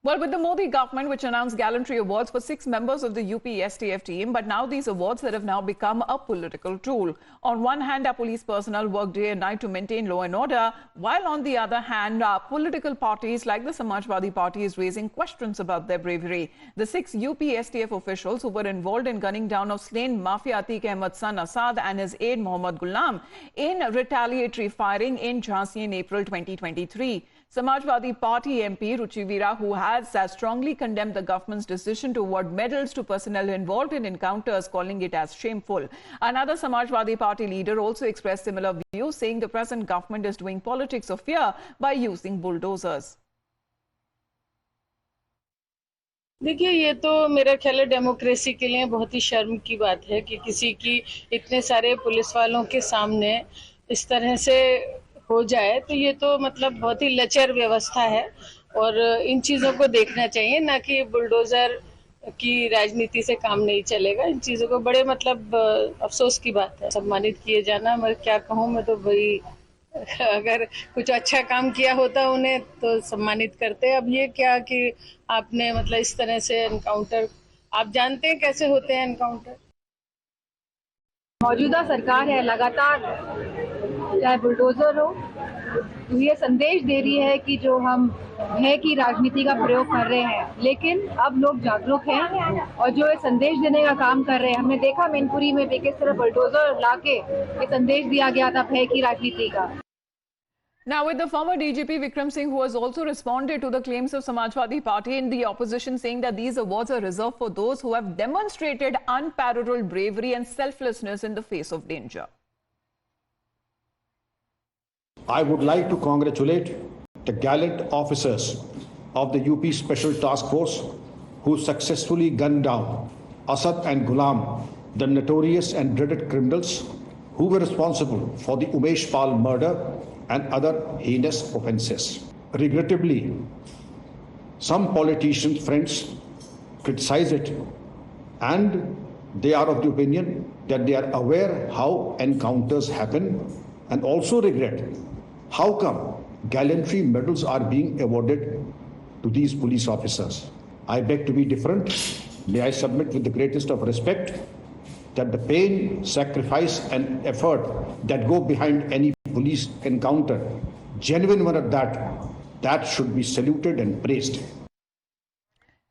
Well, with the Modi government, which announced gallantry awards for 6 members of the UP STF team, but now these awards that have now become a political tool. On one hand, our police personnel work day and night to maintain law and order, while on the other hand, our political parties like the Samajwadi Party is raising questions about their bravery. The 6 UP STF officials who were involved in gunning down of slain Mafia Atiq Ahmed's son Asad and his aide Mohammad Ghulam in retaliatory firing in Jhansi in April 2023. Samajwadi Party MP Ruchi Veera, who has strongly condemned the government's decision to award medals to personnel involved in encounters, calling it as shameful. Another Samajwadi Party leader also expressed similar views, saying the present government is doing politics of fear by using bulldozers. देखिए, ये तो मेरा ख्याल है democracy के लिए बहुत ही शर्म की बात है कि किसी की इतने सारे पुलिस वालों के सामने इस तरह से हो जाए, तो ये तो मतलब बहुत ही लचर व्यवस्था है और इन चीज़ों को देखना चाहिए, ना कि बुलडोज़र की राजनीति से काम नहीं चलेगा। इन चीज़ों को बड़े मतलब अफसोस की बात है। सम्मानित किए जाना, मैं क्या कहूँ, मैं तो भाई अगर कुछ अच्छा काम किया होता उन्हें तो सम्मानित करते। अब ये क्या कि आपने मतलब इस तरह से एनकाउंटर, आप जानते हैं कैसे होते हैं एनकाउंटर। मौजूदा सरकार है, लगातार चाहे बुलडोजर हो, तो ये संदेश दे रही है कि जो हम भय की राजनीति का प्रयोग कर रहे हैं, लेकिन अब लोग जागरूक हैं और जो ये संदेश देने का काम कर रहे हैं। हमने देखा मैनपुरी में भी किस तरह बुलडोजर लाके ये संदेश दिया गया था भय की राजनीति का। Now, with the former DGP Vikram Singh, who has also responded to the claims of Samajwadi Party in the opposition, saying that these awards are reserved for those who have demonstrated unparalleled bravery and selflessness in the face of danger. I would like to congratulate the gallant officers of the UP Special Task Force who successfully gunned down Asad and Ghulam, the notorious and dreaded criminals who were responsible for the Umesh Pal murder and other heinous offences. Regrettably, some politicians' friends criticize it, and they are of the opinion that they are aware how encounters happen and also regret how come gallantry medals are being awarded to these police officers. I beg to be different. May I submit with the greatest of respect that the pain, sacrifice and effort that go behind any police encounter, genuine one at that should be saluted and praised.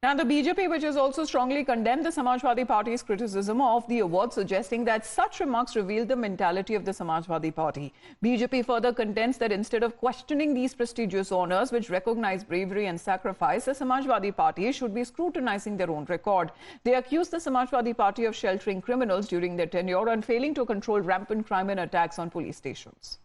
Now, the BJP, which has also strongly condemned the Samajwadi Party's criticism of the award, suggesting that such remarks reveal the mentality of the Samajwadi Party. BJP further contends that instead of questioning these prestigious honours, which recognize bravery and sacrifice, the Samajwadi Party should be scrutinising their own record. They accuse the Samajwadi Party of sheltering criminals during their tenure and failing to control rampant crime and attacks on police stations.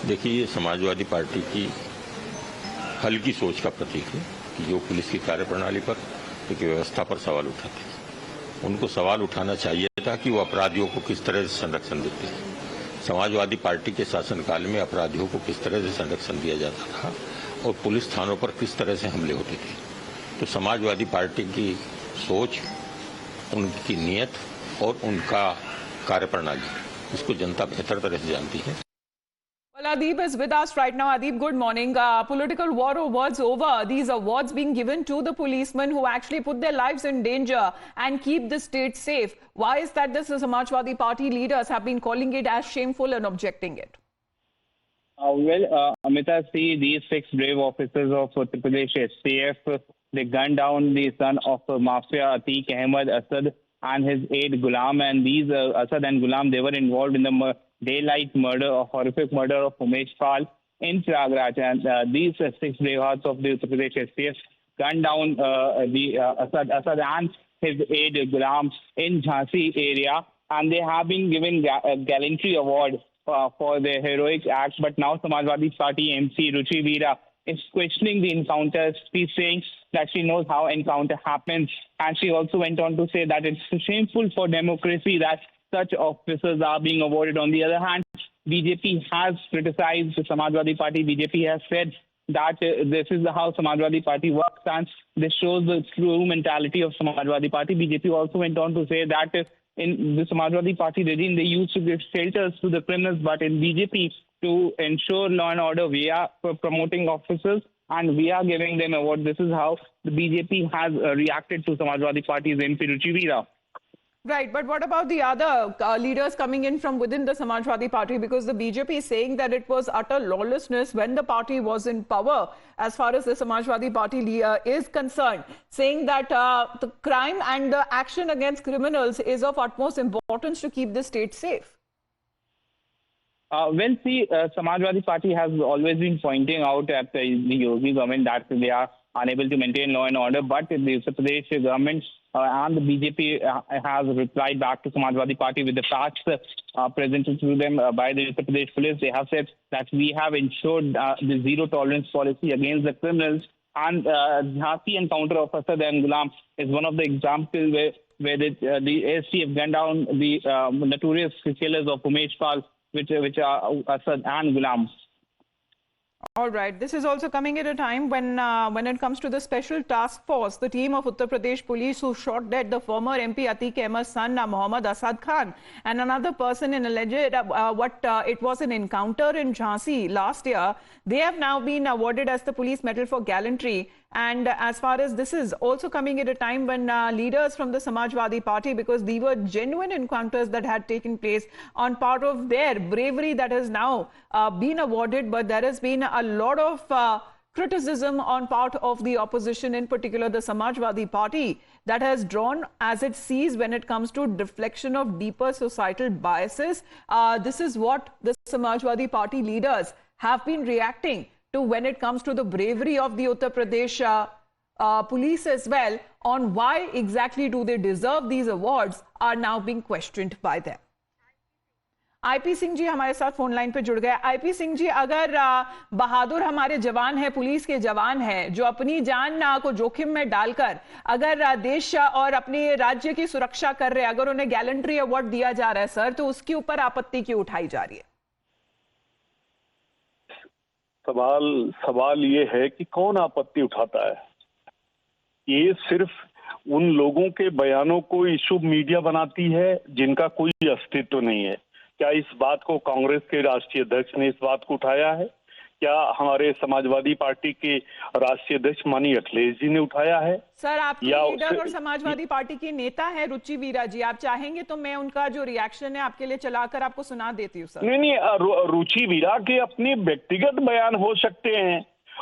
देखिए, ये Samajwadi party की हल्की सोच का प्रतीक है कि जो police की कार्यप्रणाली पर, एक व्यवस्था पर सवाल उठाते हैं। उनको सवाल उठाना चाहिए था कि वो अपराधियों को किस तरह से संरक्षण देते हैं। समाजवादी पार्टी के शासनकाल में अपराधियों को किस तरह से संरक्षण दिया जाता था और पुलिस थानों पर किस तरह से हमले होते थे। तो समाजवादी पार्टी की सोच, उनकी नीयत और उनका कार्यप्रणाली, इसको जनता बेहतर तरह से जानती है। Well, Adeeb is with us right now. Adeeb, good morning. Political war awards over. These awards being given to the policemen who actually put their lives in danger and keep the state safe. Why is that the Samajwadi Party leaders have been calling it as shameful and objecting it? Amita, see, these 6 brave officers of Uttar Pradesh STF, they gunned down the son of Mafia Atiq Ahmed Asad and his aide Ghulam, and these Asad and Ghulam, they were involved in the daylight murder, a horrific murder of Umesh Pal in Prayagraj, and these 6 bravehearts of the Uttar Pradesh STF gunned down Asad and his aide Ghulam in Jhansi area, and they have been given a gallantry award for their heroic acts. But now Samajwadi Party MC Ruchi Veera is questioning the encounters. She's saying that she knows how encounter happens, and she also went on to say that it's shameful for democracy that such officers are being awarded. On the other hand, BJP has criticized the Samajwadi Party. BJP has said that this is how Samajwadi Party works, and this shows the true mentality of Samajwadi Party. BJP also went on to say that in the Samajwadi Party regime, they used to give shelters to the criminals, but in BJP, to ensure law and order, we are promoting officers and we are giving them award. This is how the BJP has reacted to Samajwadi Party's MP Ruchi Veera. Right, but what about the other leaders coming in from within the Samajwadi Party? Because the BJP is saying that it was utter lawlessness when the party was in power, as far as the Samajwadi Party is concerned, saying that the crime and the action against criminals is of utmost importance to keep the state safe. Well, see, Samajwadi Party has always been pointing out at the Yogi government that they are unable to maintain law and order, but the Uttar Pradesh government and the BJP has replied back to Samajwadi Party with the facts presented to them by the Uttar Pradesh police. They have said that we have ensured the zero tolerance policy against the criminals, and Jhansi encounter of Asad and Gulam is one of the examples where the ASTF gunned down the notorious killers of Umesh Pal, which are Asad and Gulam. All right. This is also coming at a time when it comes to the special task force, the team of Uttar Pradesh police who shot dead the former MP Atiq Ahmed's son, Mohammad Asad Khan, and another person in alleged it was an encounter in Jhansi last year. They have now been awarded as the Police Medal for Gallantry. And as far as this is also coming at a time when leaders from the Samajwadi Party, because these were genuine encounters that had taken place on part of their bravery that has now been awarded, but there has been a lot of criticism on part of the opposition, in particular the Samajwadi Party, that has drawn as it sees when it comes to deflection of deeper societal biases. This is what the Samajwadi Party leaders have been reacting to when it comes to the bravery of the Uttar Pradesh police as well, on why exactly do they deserve these awards are now being questioned by them. IP Singh ji हमारे साथ phone line पे जुड़ गए। IP Singh जी, अगर बहादुर हमारे जवान हैं, police के जवान हैं, जो अपनी जान को जोखिम में डालकर अगर देश और अपने राज्य की सुरक्षा कर रहे हैं, अगर उन्हें गैलेंट्री अवार्ड दिया जा रहा है सर, तो उसके ऊपर आपत्ति क्यों उठाई जा रही है? सवाल ये है कि कौन आपत्ति उठाता है। ये सिर्फ उन लोगों के बयानों को इशू मीडिया बनाती है जिनका कोई अस्तित्व नहीं है। क्या इस बात को कांग्रेस के राष्ट्रीय अध्यक्ष ने इस बात को उठाया है? क्या हमारे समाजवादी पार्टी के राष्ट्रीय अध्यक्ष माननीय अखिलेश जी ने उठाया है? सर, आपके लीडर और समाजवादी पार्टी के नेता है रुचि वीरा जी, आप चाहेंगे तो मैं उनका जो रिएक्शन है आपके लिए चलाकर आपको सुना देती हूँ सर। नहीं, रुचि वीरा के अपने व्यक्तिगत बयान हो सकते हैं,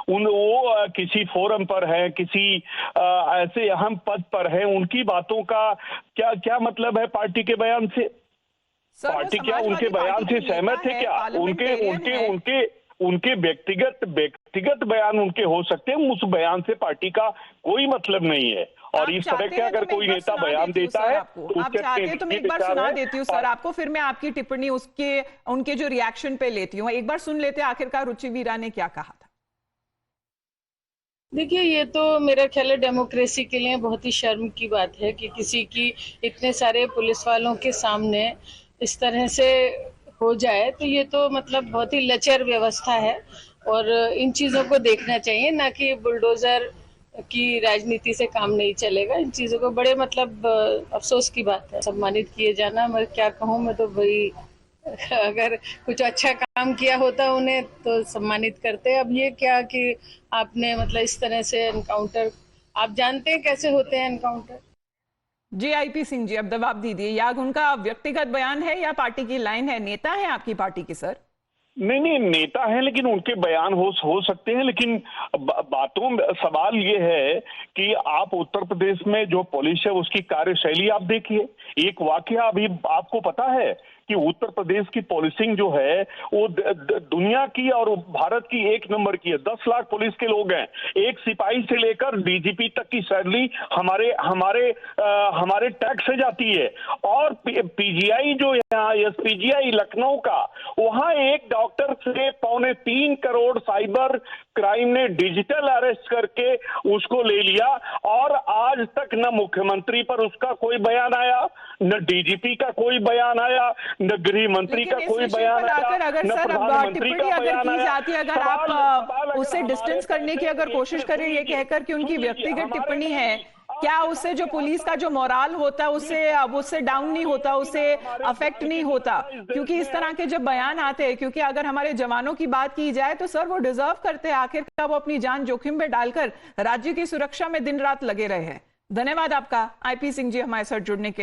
वो किसी फोरम पर है, किसी ऐसे अहम पद पर है, उनकी बातों का क्या मतलब है पार्टी के बयान से? पार्टी क्या उनके बयान से सहमत है? क्या उनके व्यक्तिगत बयान उनके हो सकते हैं, उस बयान से पार्टी का कोई मतलब नहीं है। और इस तरह के अगर कोई नेता बयान देता है तो आप चाहते हैं तो मैं एक बार सुना देती हूँ सर आपको, फिर मैं आपकी टिप्पणी उनके जो रिएक्शन पे लेती हूँ। एक बार सुन लेते हैं आखिरकार रुचि वीरा ने क्या कहा था। देखिए, ये तो मेरा ख्याल है डेमोक्रेसी के लिए बहुत ही शर्म की बात है कि किसी की इतने सारे पुलिस वालों के सामने इस तरह से हो जाए, तो ये तो मतलब बहुत ही लचर व्यवस्था है और इन चीज़ों को देखना चाहिए, ना कि बुलडोजर की राजनीति से काम नहीं चलेगा। इन चीज़ों को बड़े मतलब अफसोस की बात है। सम्मानित किए जाना, मैं क्या कहूँ, मैं तो भाई अगर कुछ अच्छा काम किया होता उन्हें तो सम्मानित करते। अब ये क्या कि आपने मतलब इस तरह से एनकाउंटर, आप जानते हैं कैसे होते हैं एनकाउंटर? जी आईपी सिंह जी, अब जवाब दीजिए, या उनका व्यक्तिगत बयान है या पार्टी की लाइन है? नेता है आपकी पार्टी के सर? नहीं, नेता है, लेकिन उनके बयान हो सकते हैं, लेकिन बातों सवाल ये है कि आप उत्तर प्रदेश में जो पुलिस है उसकी कार्यशैली आप देखिए। एक वाकया अभी आपको पता है कि उत्तर प्रदेश की पुलिसिंग जो है वो दुनिया की और भारत की एक नंबर की है। 10 लाख पुलिस के लोग हैं, एक सिपाही से लेकर डीजीपी तक की सैलरी हमारे टैक्स से जाती है। और पीजीआई जो यहाँ एसपीजीआई लखनऊ का, वहां एक डॉक्टर से 3.25 करोड़ साइबर क्राइम ने डिजिटल अरेस्ट करके उसको ले लिया, और आज तक न मुख्यमंत्री पर उसका कोई बयान आया, न डीजीपी का कोई बयान आया, न गृह मंत्री का कोई बयान आया, अगर सर टिप्पणी अगर की जाती है, अगर आप उससे डिस्टेंस करने की अगर कोशिश करें ये कहकर कि उनकी व्यक्तिगत टिप्पणी है, क्या उससे जो पुलिस का जो मोराल होता है उससे डाउन नहीं होता, उससे अफेक्ट नहीं होता? क्योंकि इस तरह के जब बयान आते हैं, क्योंकि अगर हमारे जवानों की बात की जाए तो सर वो डिजर्व करते हैं, आखिरकार वो अपनी जान जोखिम में डालकर राज्य की सुरक्षा में दिन रात लगे रहे हैं। धन्यवाद आपका आईपी सिंह जी हमारे साथ जुड़ने के